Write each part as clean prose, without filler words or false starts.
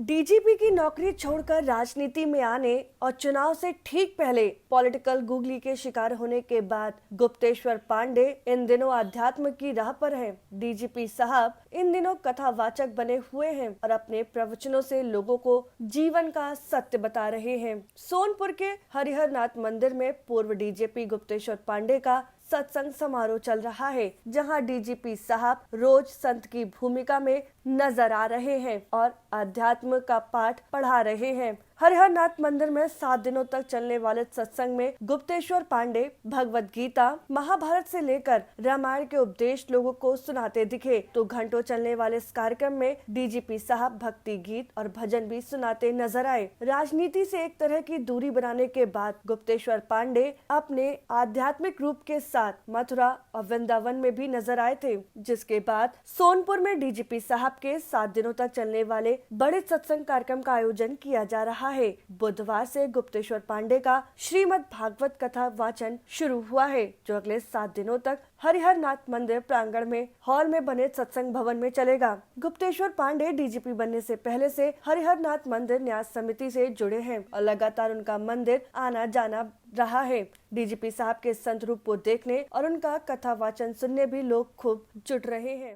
DGP की नौकरी छोड़कर राजनीति में आने और चुनाव से ठीक पहले पॉलिटिकल गूगली के शिकार होने के बाद गुप्तेश्वर पांडे इन दिनों आध्यात्म की राह पर हैं। डीजीपी साहब इन दिनों कथावाचक बने हुए हैं और अपने प्रवचनों से लोगों को जीवन का सत्य बता रहे हैं। सोनपुर के हरिहर नाथ मंदिर में पूर्व डीजीपी गुप्तेश्वर पांडे का सत्संग समारोह चल रहा है, जहां डीजीपी साहब रोज संत की भूमिका में नजर आ रहे हैं और अध्यात्म का पाठ पढ़ा रहे हैं। हरिहर नाथ मंदिर में 7 दिनों तक चलने वाले सत्संग में गुप्तेश्वर पांडे भगवत गीता, महाभारत से लेकर रामायण के उपदेश लोगों को सुनाते दिखे, तो घंटों चलने वाले इस कार्यक्रम में डीजीपी साहब भक्ति गीत और भजन भी सुनाते नजर आए। राजनीति से एक तरह की दूरी बनाने के बाद गुप्तेश्वर पांडे अपने आध्यात्मिक रूप के साथ मथुरा और वृंदावन में भी नजर आए थे, जिसके बाद सोनपुर में डीजीपी साहब के 7 दिनों तक चलने वाले बड़े सत्संग कार्यक्रम का आयोजन किया जा रहा है। बुधवार से गुप्तेश्वर पांडे का श्रीमद् भागवत कथा वाचन शुरू हुआ है, जो अगले 7 दिनों तक हरिहर नाथ मंदिर प्रांगण में हॉल में बने सत्संग भवन में चलेगा। गुप्तेश्वर पांडे डीजीपी बनने से पहले से हरिहर नाथ मंदिर न्यास समिति से जुड़े हैं और लगातार उनका मंदिर आना जाना रहा है। डीजीपी साहब के संत रूप को देखने और उनका कथा वाचन सुनने भी लोग खूब जुट रहे हैं।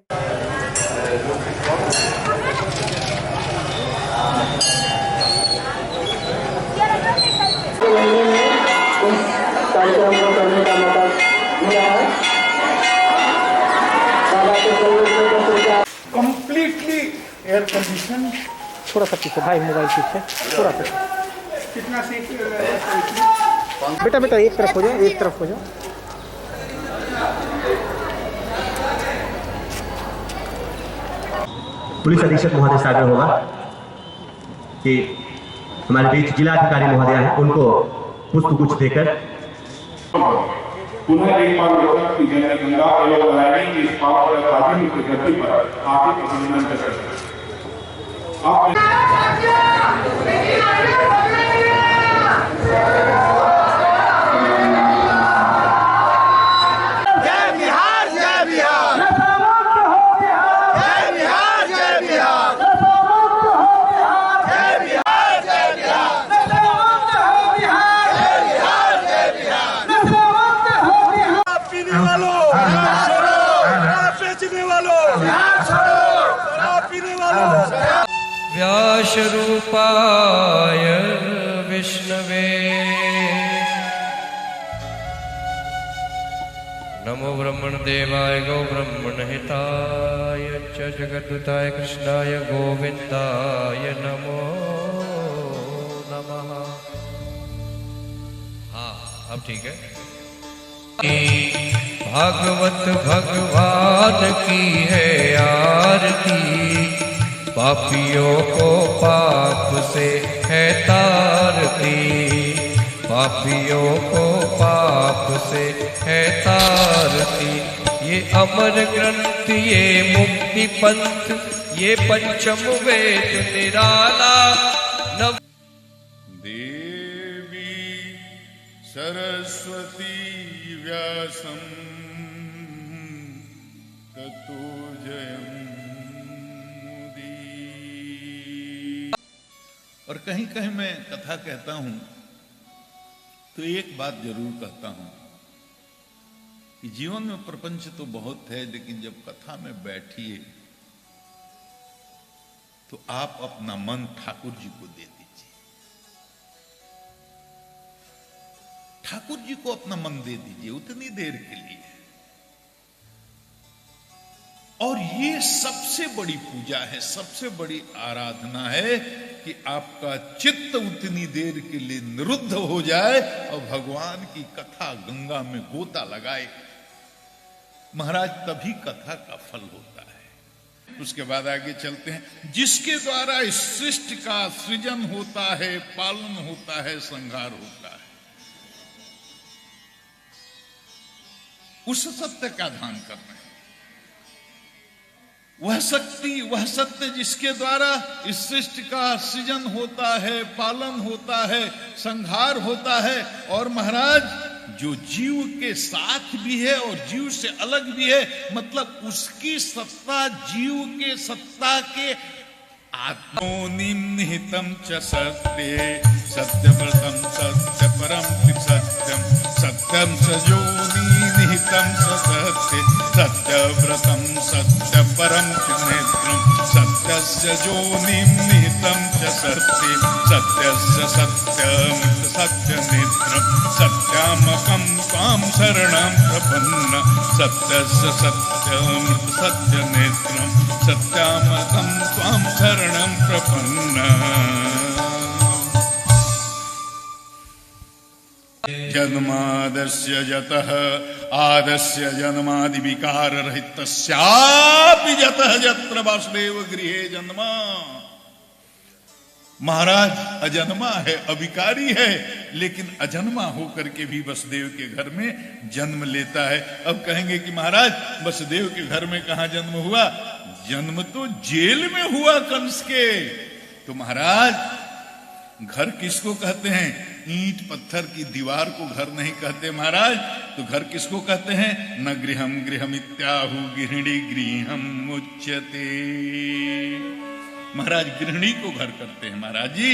Completely air condition. थोड़ा सा पीछे भाई, मोबाइल पीछे थोड़ा सा। कितना सीट? बेटा एक तरफ हो जाओ, एक तरफ हो जाओ। पुलिस अधीक्षक महोदय से आग्रह होगा कि हमारे बीच जिलाधिकारी महोदय हैं, उनको पुष्पगुच्छ देकर पुनः एक बार लोकल की जनगणना एवं बनाने की इस पावन आध्यात्मिक प्रगति पर हार्दिक अभिनंदन करते हैं। व्यासरूपाय विष्णवे नमो ब्रह्मणदेवाय गो ब्रह्मणहिताय च जगद्दूताय कृष्णाय गोविंदाय नमो नमः। हाँ, अब ठीक है। भागवत भगवान की है आरती, पापियों को पाप से है तारती, पापियों को पाप से है तारती। ये अमर ग्रंथ, ये मुक्ति पंथ, ये पंचम वेद निराला। नव देवी सरस्वती व्यासं ततो जयम्। और कहीं कहीं मैं कथा कहता हूं तो एक बात जरूर कहता हूं कि जीवन में प्रपंच तो बहुत है, लेकिन जब कथा में बैठिए तो आप अपना मन ठाकुर जी को दे दीजिए। ठाकुर जी को अपना मन दे दीजिए उतनी देर के लिए। और ये सबसे बड़ी पूजा है, सबसे बड़ी आराधना है कि आपका चित्त उतनी देर के लिए निरुद्ध हो जाए और भगवान की कथा गंगा में गोता लगाए। महाराज, तभी कथा का फल होता है। उसके बाद आगे चलते हैं। जिसके द्वारा इस सृष्टि का सृजन होता है, पालन होता है, संहार होता है, उस सत्य का ध्यान करना है। वह शक्ति, वह सत्य जिसके द्वारा इस सृष्टि का सृजन होता है, पालन होता है, संहार होता है, और महाराज जो जीव के साथ भी है और जीव से अलग भी है, मतलब उसकी सत्ता जीव के सत्ता के आत्मोनिं निहितं च सत्ये सत्यव्रतं सत्यपरं सत्यं सत्यं च योनि निहितं च सत्ये सत्यव्रतं सत्यपरं नेत्रं सत्यस्य योनिं निहितं च सत्ये सत्यस्य सत्यं सत्यनेत्रं सत्यामकं त्वां शरणं प्रपन्न सत्यस्य सत्यं सत्यनेत्रं सत्यामकं त्वां शरणं प्रपन्न जन्मादस्य यतः आदस्य जन्मादि विकार रहितस्यापि यतः यत्र वासुदेव गृहे जन्मा। महाराज अजन्मा है, अविकारी है, लेकिन अजन्मा होकर के भी वसुदेव के घर में जन्म लेता है। अब कहेंगे कि महाराज वसुदेव के घर में कहां जन्म हुआ? जन्म तो जेल में हुआ कंस के। तो महाराज घर किसको कहते हैं? ईंट पत्थर की दीवार को घर नहीं कहते महाराज। तो घर किसको कहते हैं? न गृहम गृहमित्याहु गृहिणी गृहम उच्यते। महाराज गृहिणी को घर करते हैं महाराज जी,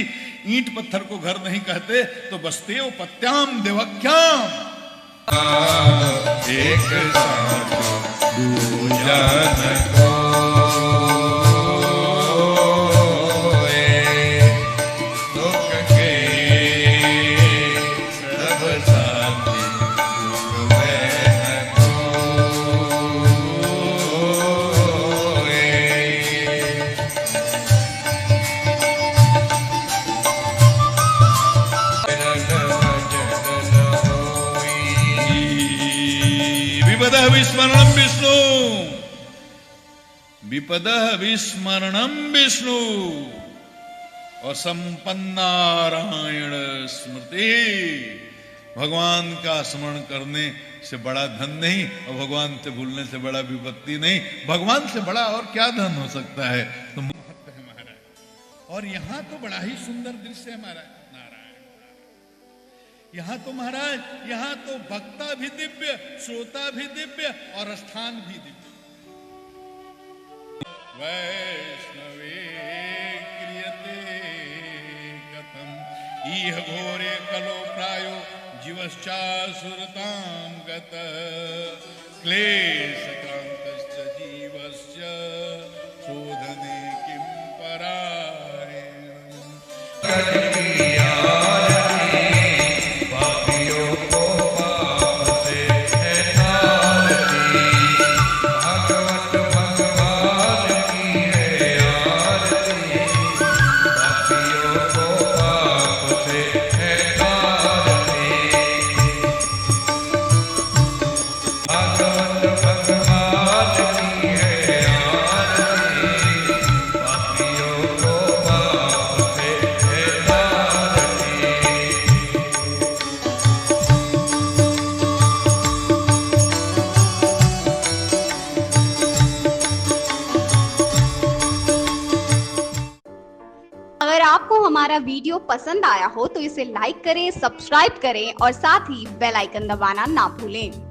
ईंट पत्थर को घर नहीं कहते। तो बसतेव पत्याम देवक्याम एक साथ दूजन को विस्मरणम विष्णु विपदः विस्मरणम विष्णु और संपन्नारायण स्मृति। भगवान का स्मरण करने से बड़ा धन नहीं और भगवान से भूलने से बड़ा विपत्ति नहीं। भगवान से बड़ा और क्या धन हो सकता है? तो महत्व है महाराज। और यहाँ तो बड़ा ही सुंदर दृश्य है महाराज। यहाँ तो महाराज, यहाँ तो वक्ता भी दिव्य, श्रोता भी दिव्य और स्थान भी दिव्य। वैष्णवे क्रियते कथम इह घोरे कलो प्रायो जीवश्चासुरतां गत क्लेशक्रान्तश्च जीवस्य शोधने किं परायणम्। अगर आपको हमारा वीडियो पसंद आया हो तो इसे लाइक करें, सब्सक्राइब करें और साथ ही बेल आइकन दबाना ना भूलें।